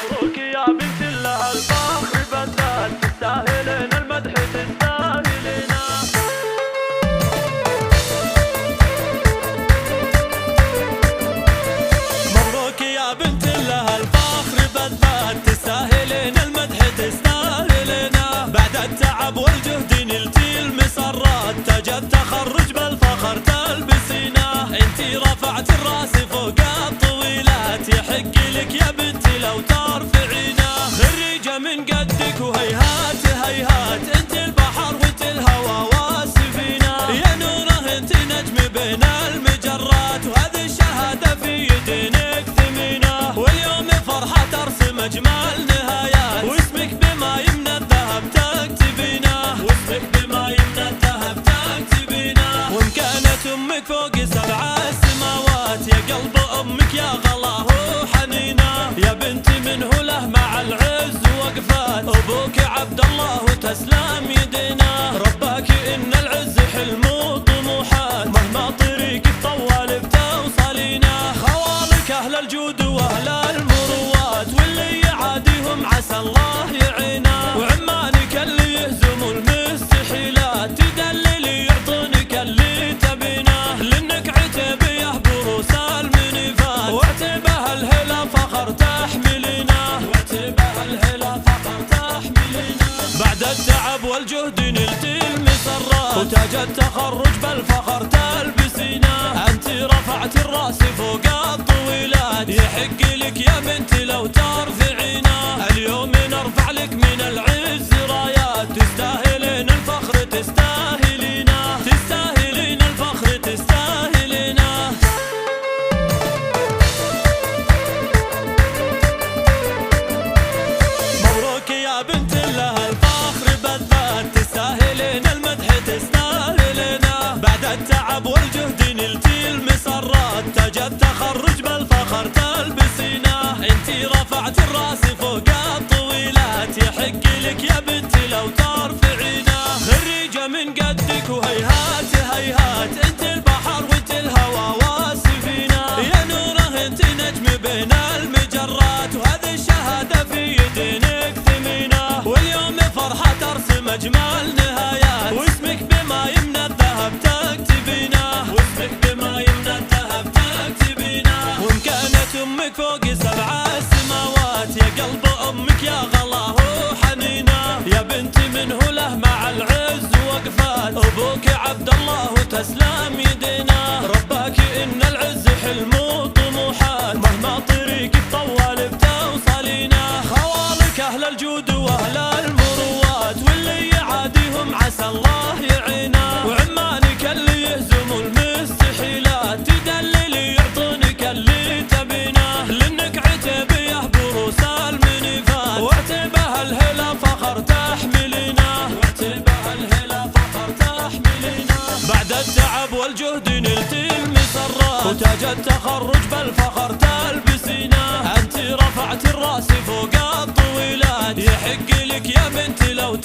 مبروك يا بنت الله الفخر بدال، تستاهلين المدح تستاهلين. مبروك يا بنت الله الفخر بدال، تستاهلين المدح تستاهلين. بعد التعب والجهد نلتي المسرات، تاج التخرج بالفخر تلبسينه. انتي رفعت الراس فوق الطويلات، يحق لك يا بنتي لو ترفعينه. خريجة من قدك وهيهات هيهات، انت البحر وانت الهوى والسفينة. يا نوره انت نجم بين المجرات، وهذه الشهادة في يدينك ثمينة. واليوم فرحة ترسم اجمل نهايات، واسمك بما يمنى الذهب تكتبينه. واسمك بما يمنى الذهب تكتبينه. ومكانة امك فوق 7 السماوات، يا قلب امك يا غلاه وحنينه. يا بنتي منه له مع العز وقفات، ابوك عبد الله وتسلم يدينا. رباك ان العز حلم وطموحات، مهما طريقك طوال بتوصلينا. خوالك اهل الجود واهل المروات، واللي يعاديهم عسى الله يعينا. وعمانك اللي يهزموا المستحيلات، تدللي يعطونك اللي تبينه. لانك عتيبيه بروس المنيفات، وعتيبه الهلا فخر تحملينه. وعتيبه الهلا فخر تحملينه. بعد التعب والجهد نلتي المسرات، وتاج التخرج بالفخر تلبسينه. انت رفعت الراس فوق الطويلات، يحق لك يا بنتي لو ترفعينه. اليوم نرفع لك من العز رايات، تستاهلين الفخر تستاهلينه. تستاهلين الفخر تستاهلينه. مبروك يا بنت الله الفخر بالذات، تستاهلين المدح تستاهلين. بعد التعب والجهد نلتي المسرات، تاج التخرج بالفخر تلبسينه. انتي رفعت الراس فوق الطويلات، يحق لك يا بنتي لو ترفعينه. خريجة من قدك وهيهات هيهات، انت البحر وانت الهوى والسفينة. يا نوره انت نجم بين المجرات، وهذه الشهادة في يدينك ثمينة. واليوم فرحة ترسم اجمل نهايات، واسمك بما يمنى الذهب تكتبينه. واسمك بما يمنى الذهب تكتبينه. ومكانة امك فوق 7 السماوات، يا قلب امك يا غلاه وحنينه. يا بنتي منه له مع العز وقفات، ابوك عبد الله وتسلم يدينا. رباك ان العز حلم وطموحات، مهما طريقك طوال بتوصلينه. خوالك اهل الجود واهل المروات، واللي يعاديهم عسى الله يعينا. وعمانك اللي يهزموا المستحيلات، تدللي يعطونك اللي تبينه. لانك عتيبيه بروس المنيفات، وعتيبه الهلا فخر تحملينه. وعتيبه الهلا فخر تحملينه. بعد التعب والجهد نلتي المسرات، وتاج التخرج بالفخر تلبسينه. انت رفعت الراس فوق الطويلات، يحق لك يا بنتي لو